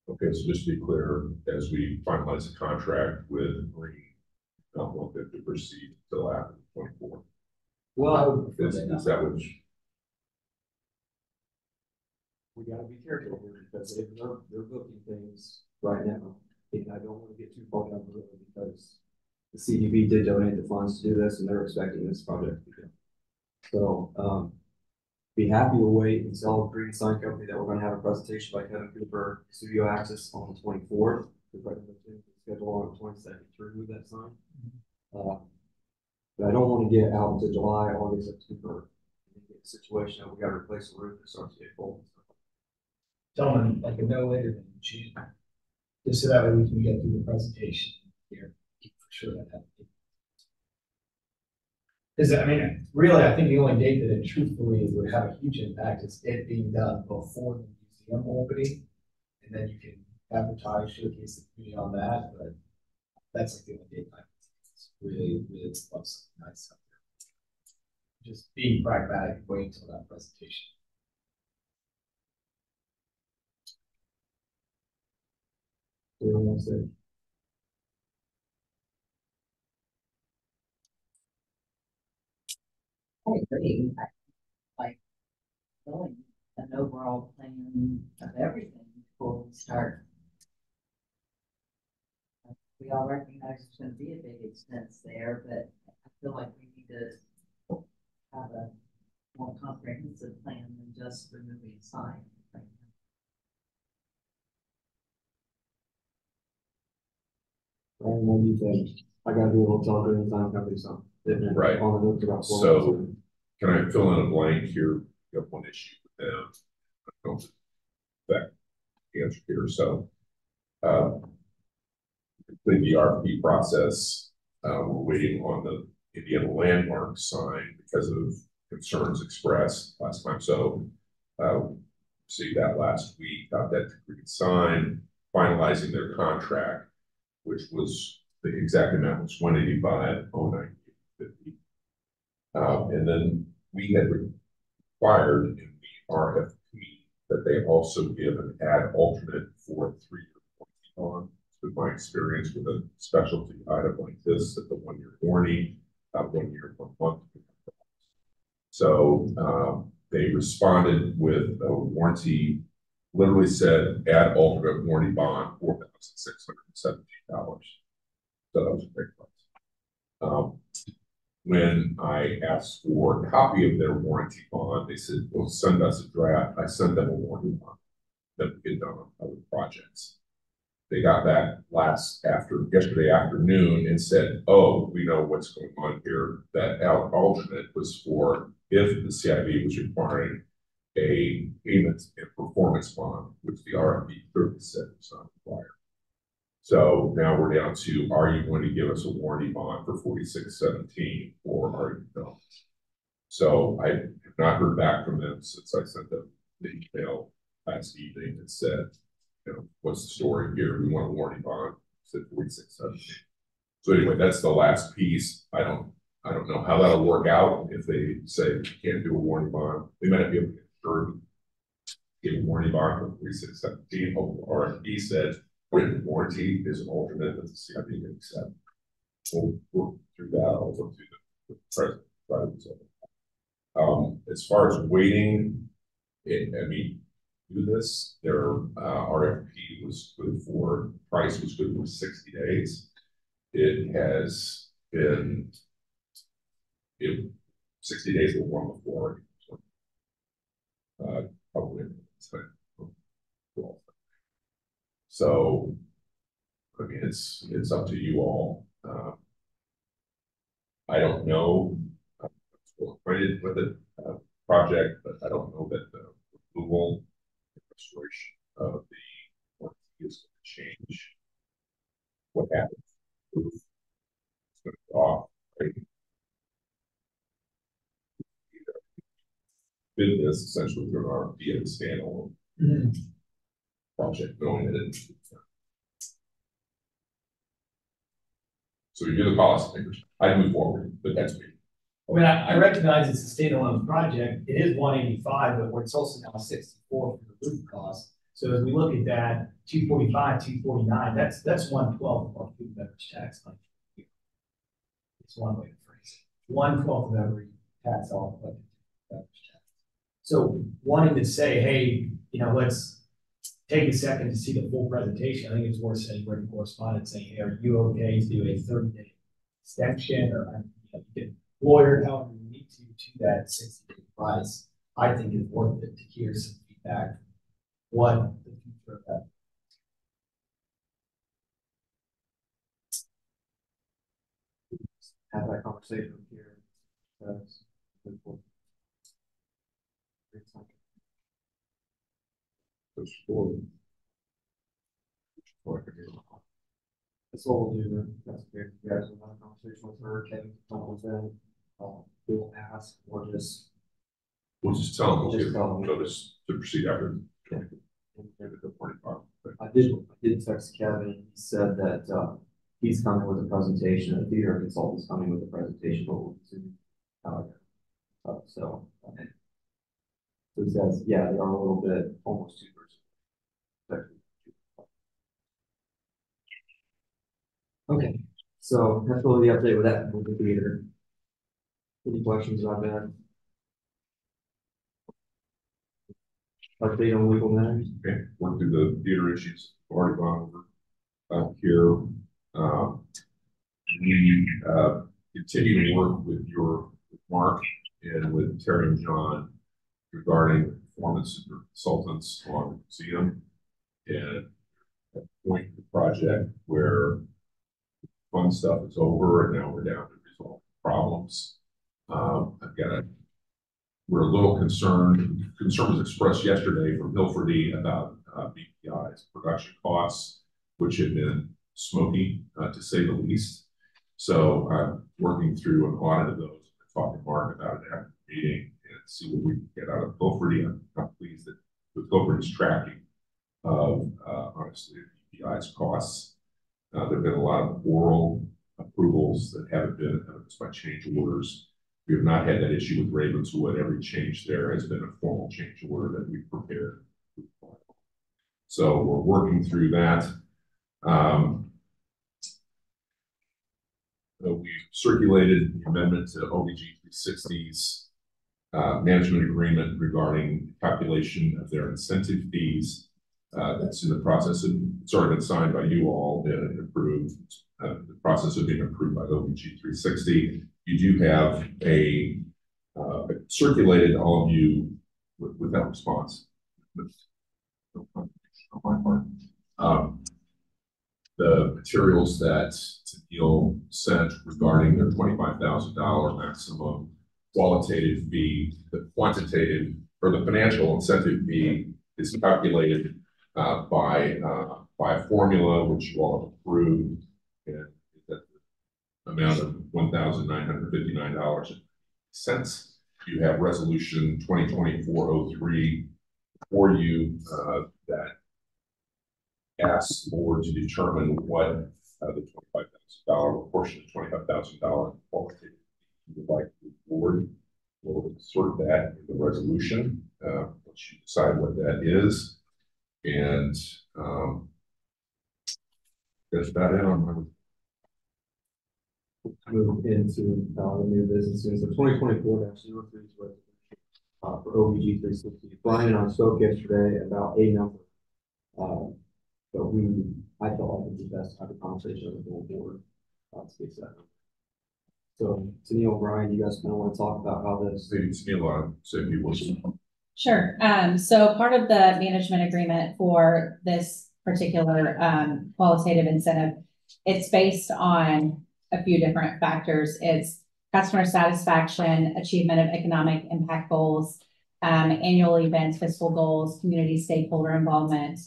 Okay, so just to be clear, as we finalize the contract with Green, not want them to proceed until after the 24th. Well, Is that what you? we gotta be careful here because they're booking things right now. And I don't wanna get too far down the road because the CDB did donate the funds to do this and they're expecting this project to be done. So, be happy to wait and tell Green Sign Company that we're gonna have a presentation by Kevin Cooper, Studio Access on the 24th. We're schedule on the 22nd to remove that sign. But I don't wanna get out into July, August, September, and get a situation that we gotta replace the roof that starts to get cold. Tell them like no later than June, just so that way we can get through the presentation here, for sure that happens. Because I mean, really, I think the only date that it truthfully would have a huge impact is it being done before the museum opening, and then you can advertise, showcase the community on that. But that's like the only date I think it's really love something nice up there. Just being pragmatic, waiting until that presentation. I agree. Like going an overall plan of everything before we start. We all recognize it's going to be a big expense there, but I feel like we need to have a more comprehensive plan than just removing a sign. Right now. What do you think? I gotta do a little talk Green Sign Company something. Right. On the notes about So can I fill in a blank here? You have one issue with them. I don't affect the answer here. So, complete the RFP process. We're waiting on the Indiana landmark sign because of concerns expressed last time. So, see that last week, got that to Green Sign, finalizing their contract, which was the exact amount was $185,0950. And then we had required in the RFP that they also give an ad alternate for a 3-year warranty. With my experience with a specialty item like this, at the 1-year warranty, 1 year, 1 month. So they responded with a warranty, literally said add alternate warranty bond, $4,617. So that was a great price. When I asked for a copy of their warranty bond, they said, well, send us a draft. I sent them a warranty bond that we had done on other projects. They got back yesterday afternoon and said, oh, we know what's going on here. That alternate was for if the CIB was requiring a payment and performance bond, which the RFP clearly said was not required. So now we're down to, are you going to give us a warranty bond for $4,617 or are you not? So I have not heard back from them since I sent them the email last evening that said, you know, what's the story here? We want a warranty bond. Said $4,617. So anyway, that's the last piece. I don't know how that'll work out if they say you can't do a warranty bond. They might not be able to get insured, give a warranty bond for $4,617. RFP said written warranty is an alternate that the CIB can accept. We'll work through that. I'll work through the present. As far as waiting, I mean, do this. Their RFP was good for, price was good for 60 days. It has been, 60 days will warm before. Probably. So, I mean, it's up to you all. I don't know, acquainted with the project, but I don't know that the removal and restoration of the warranty is going to change what happens. It's going to go off, right? Bid this essentially through an RFP and standalone project, knowing that it. So you do the policy makers. I move forward, but that's me. I mean, I recognize it's a standalone project. It is 185, but it's also now 64 for the roof cost. So as we look at that, 245, 249, that's 1/12 of our food and beverage tax. It's one way to phrase it. 1/12 of every tax all collected beverage tax. So wanting to say, hey, let's take a second to see the full presentation. I think it's worth sending written correspondence saying, hey, are you okay to do a 30-day extension, or you can lawyer however you need to that 60-day price. I think is worth it to hear some feedback. What the future of that. Have that conversation here. That's That's what we'll do then. That's good. You guys will have a conversation with her, Kevin, with them. We'll ask or just. We'll just tell them, we'll Just give tell them. notice to proceed after. I did text Kevin. He said that he's coming with a presentation. The theater consultant's coming with a presentation, but we'll see. So he says, yeah, they are a little bit almost 2%. Okay, so that's really the update with that with the theater. Any questions about that? Update on legal matters? Okay, work through the theater issues we've already gone over here. We continue to work with Mark and with Terry and John regarding performance consultants on the museum, and at the point in the project where fun stuff is over and now we're down to resolve problems. We're a little concerned. Concern was expressed yesterday from Hilferty about BPI's production costs, which have been smoky, to say the least. So I'm working through an audit of those. I talked to Mark about it after the meeting and see what we can get out of Hilferty. I'm not pleased that with Hilferty's tracking of honestly BPI's costs. There have been a lot of oral approvals that haven't been evidenced by change orders. We have not had that issue with Ravenswood. Every change there has been a formal change order that we've prepared. So we're working through that. We circulated the amendment to OBG 360's management agreement regarding calculation of their incentive fees. That's in the process of, it's already been signed by you all and approved. The process of being approved by OBG 360. You do have a circulated all of you with that response. On my part. The materials that Neil sent regarding their $25,000 maximum qualitative fee, the quantitative or the financial incentive fee is calculated by a formula which you all have approved, and that amount of $1,959.00. You have resolution 2024-03 for you that asks the board to determine what the $25,000 portion of $25,000 qualitative you would like to move forward. We'll insert that in the resolution once you decide what that is. And that's about it on my. Move into the new business. So 2024-03 is resolution for for OVG 360. Brian and I spoke yesterday about a number. But I felt like it was best to have a conversation on the whole board. To fix that. So, Neil, Brian, you guys kind of want to talk about how this. Neil, said he was. Sure. So part of the management agreement for this particular qualitative incentive, it's based on a few different factors. It's customer satisfaction, achievement of economic impact goals, annual events, fiscal goals, community stakeholder involvement,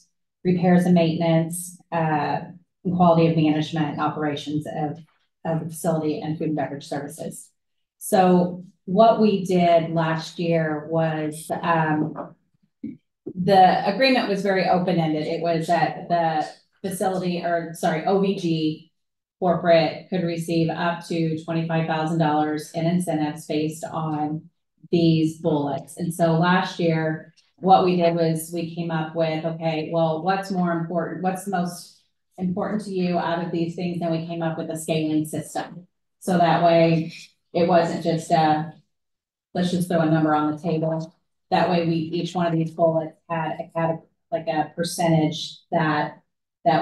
repairs and maintenance, and quality of management and operations of the facility and food and beverage services. So what we did last year was the agreement was very open-ended. It was that the facility, OVG corporate could receive up to $25,000 in incentives based on these bullets. And so last year, what we did was we came up with, okay, well, what's more important? What's most important to you out of these things? And we came up with a scaling system. So that way it wasn't just let's just throw a number on the table. That way each one of these bullets had a percentage that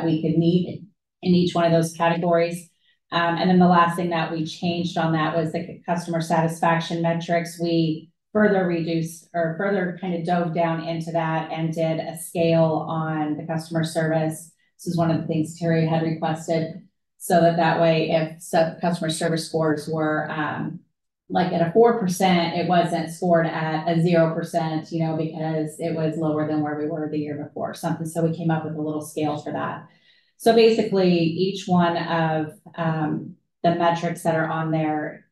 we could meet in each one of those categories. And then the last thing that we changed on that was the customer satisfaction metrics. We further reduced or further kind of dove down into that and did a scale on the customer service. This is one of the things Terry had requested, so that way if customer service scores were like at a 4%, it wasn't scored at a 0%, because it was lower than where we were the year before or something. So we came up with a little scale for that. So basically each one of the metrics that are on there,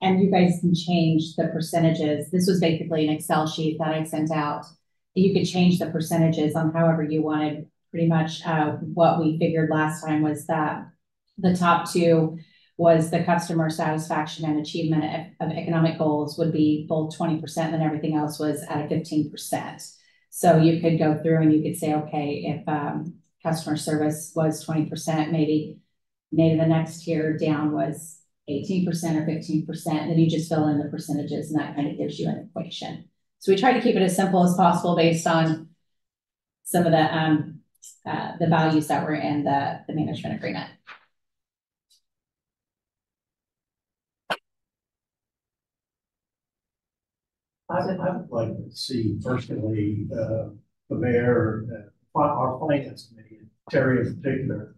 and you guys can change the percentages. This was basically an Excel sheet that I sent out. You could change the percentages on however you wanted. Pretty much what we figured last time was that the top two was the customer satisfaction and achievement of economic goals would be both 20%, and then everything else was at a 15%. So you could go through and you could say, okay, if customer service was 20%, maybe the next tier down was 18% or 15%, then you just fill in the percentages and that kind of gives you an equation. So we try to keep it as simple as possible based on some of the values that were in the management agreement. I would like to see personally the mayor, our finance committee, and Terry in particular,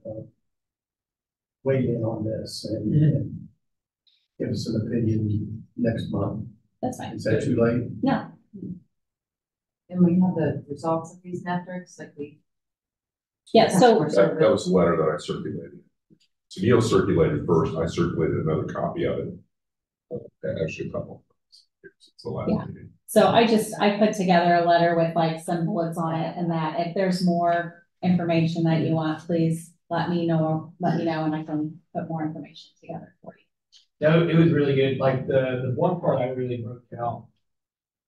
weigh in on this and give us an opinion next month. That's fine. Is that too late? No. And we have the results of these metrics, Yeah, so That was the letter that I circulated. So Neil circulated first, I circulated another copy of it. Actually a couple. It's the last meeting. So I put together a letter with some bullets on it, and that if there's more information that you want, please let me know, and I can put more information together for you. No, it was really good. Like the one part I really broke out,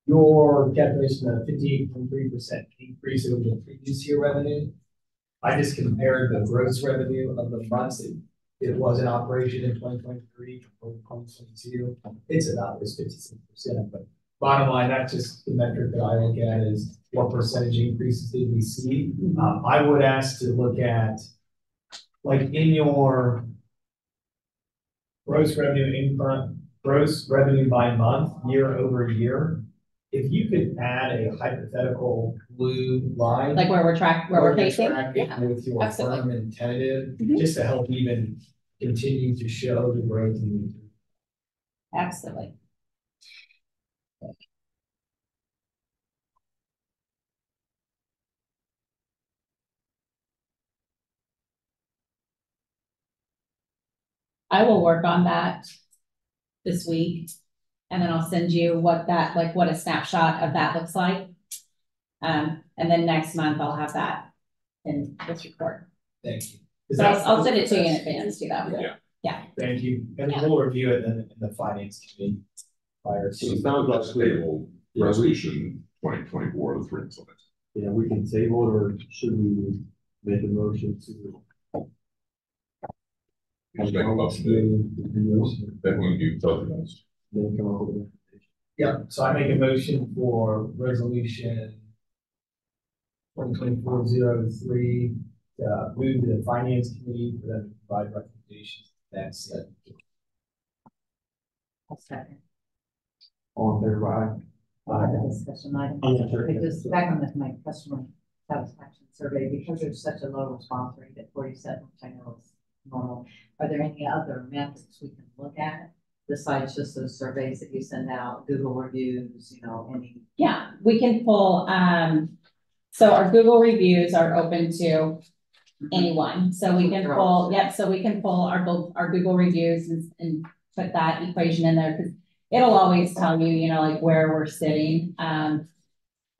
your calculation of 58.3% increase over the previous year revenue. I just compared the gross revenue of the months it was in operation in 2023 or 2022. It's about this 56%. But bottom line, that's just the metric that I look at is what percentage increases did we see. I would ask to look at in your gross revenue by month, year over year. If you could add a hypothetical blue line, Like where we're facing, yeah, with your absolutely. firm and tentative, just to help even continue to show the growth in the. Absolutely. I will work on that this week, and then I'll send you what a snapshot of that looks like. And then next month I'll have that in this report. Thank you. So I'll send it to you in advance too, though. Yeah. Thank you. And we'll review it in the finance committee prior to. So it sounds like Table resolution 2024 with rings on it. Yeah, we can table it, or should we make a motion to? Just make a motion that when you tell us. Then come up with an Yep, so I make a motion for resolution 2024-03, move to the finance committee for them to provide recommendations. That's it. I'll second. All in favor, aye? Discussion item. Yeah, sure. Okay, just back on my customer satisfaction survey, because there's such a low response rate at 47, which I know is normal. Are there any other methods we can look at besides just those surveys that you send out, Google reviews, you know, any? Yeah, we can pull, so our Google reviews are open to anyone, so we can pull, so we can pull our Google reviews and put that equation in there, because it'll always tell you, you know, like where we're sitting.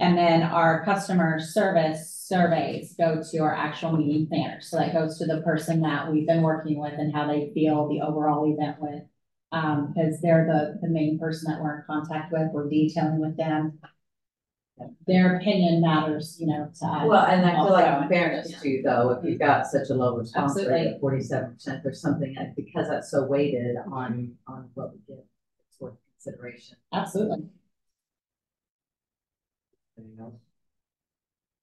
And then our customer service surveys go to our actual meeting planner. So that goes to the person that we've been working with and how they feel the overall event with. Because they're the main person that we're in contact with, we're detailing with them. Their opinion matters, you know, to us. Well, and I feel like in Also. fairness to you though, if you've got such a low response rate at 47%, there's something, because that's so weighted on what we get, it's worth consideration. Absolutely. Anything else?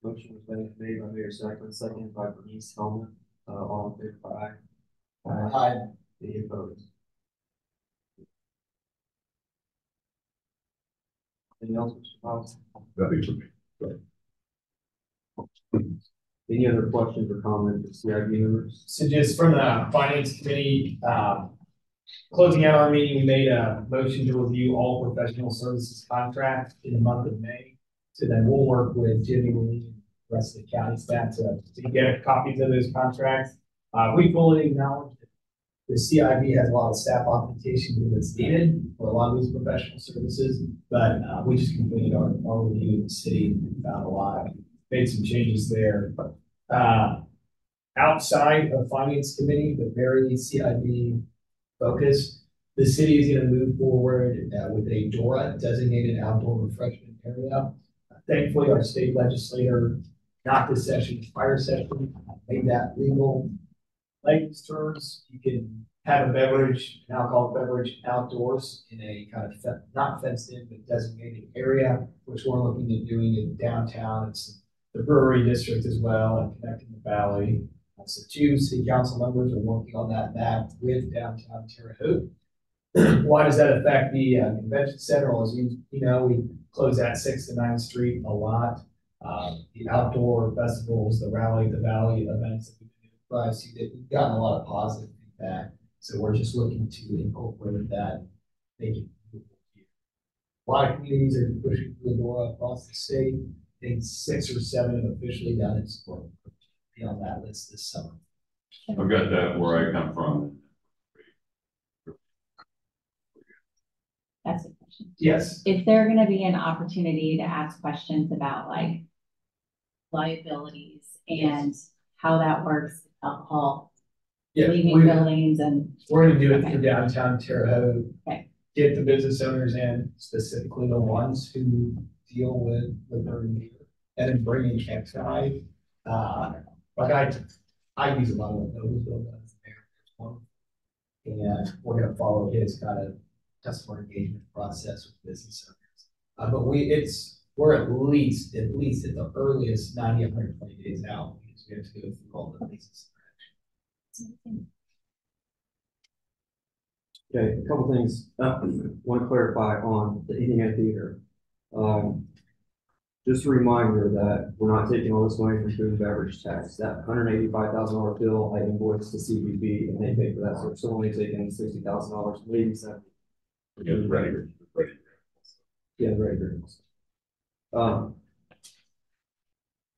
Motion was made by Mayor Sackman, seconded by Bernice Hellman. All in favor, aye? Aye. Any opposed? Anything else, Mr. Miles? That'd be for me. Any other questions or comments from CIB members? So just from the finance committee, closing out our meeting, we made a motion to review all professional services contracts in the month of May. So then we'll work with Jimmy Lee and the rest of the county staff to get copies of those contracts. We fully acknowledge that the CIB has a lot of staff augmentation that's needed for a lot of these professional services, but we just completed our review of the city and found a lot, made some changes there. Outside of finance committee, but very CIB focused, the city is going to move forward with a DORA, designated outdoor refreshment area. Thankfully, our state legislator, not this session, prior session, made that legal. Layman's terms, you can have a beverage, an alcoholic beverage outdoors in a kind of not fenced in, but designated area, which we're looking at doing in downtown. It's the brewery district as well and connecting the valley. So 2 city council members are working on that map with downtown Terre Haute. Why does that affect the convention center? Well, as you know, we close at 6th and 9th Street a lot. The outdoor festivals, the rally, the valley events that we've been we've gotten a lot of positive feedback. So we're just looking to incorporate that, make it beautiful here. A lot of communities are pushing for the DORA across the state. I think 6 or 7 have officially done it. So we'll be on that list this summer. I've got that where I come from. That's a question. Yes. Is there gonna be an opportunity to ask questions about like liabilities and how that works, with alcohol, Yeah, leaving buildings and? we're gonna do it Okay. for downtown Terre Haute. Okay. Get the business owners in, specifically the ones who deal with liquor and beer, and then bring in outside. Like I use a lot of what Noblesville does there. There's one. And we're gonna follow his kind of customer engagement process with business owners. But we're at least at the earliest 90, 120 days out, because we have to go through all the business interactions. Okay, a couple things. Want to clarify on the eating at theater. Just a reminder that we're not taking all this money from food and beverage tax. That $185,000 bill I invoiced to CBB and they pay for that. So we're still only taking $60,000, maybe 70. Yeah, ready. Yeah, very, very much.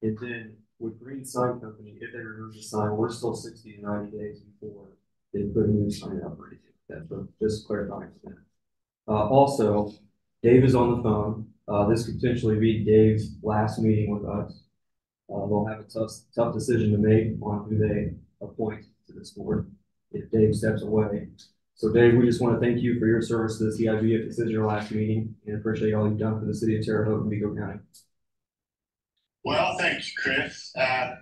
And then with Green Sign Company, if they remove the sign, we're still 60 to 90 days before they put a new sign up or anything like that. So just clarifying that. Also, Dave is on the phone. This could potentially be Dave's last meeting with us. They'll have a tough decision to make on who they appoint to this board if Dave steps away. So Dave, we just want to thank you for your service to the CIB if this is your last meeting and appreciate all you've done for the city of Terre Haute and Vigo County. Well, thanks, Chris. I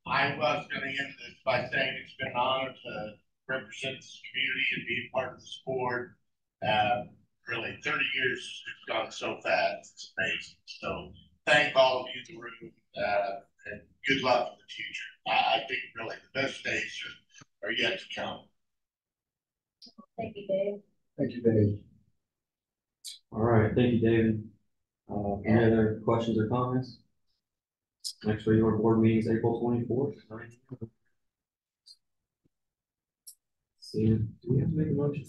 was going to end this by saying it's been an honor to represent this community and be a part of this board. really, 30 years has gone so fast, it's amazing. So thank all of you in the room, and good luck in the future. I think really the best days are yet to come. Thank you, Dave. Thank you, Dave. All right, thank you, David. Any other questions or comments? Next regular board meeting is April 24th. See, do we have to make a motion?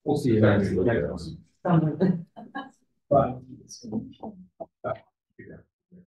We'll see you guys. Someone- Right.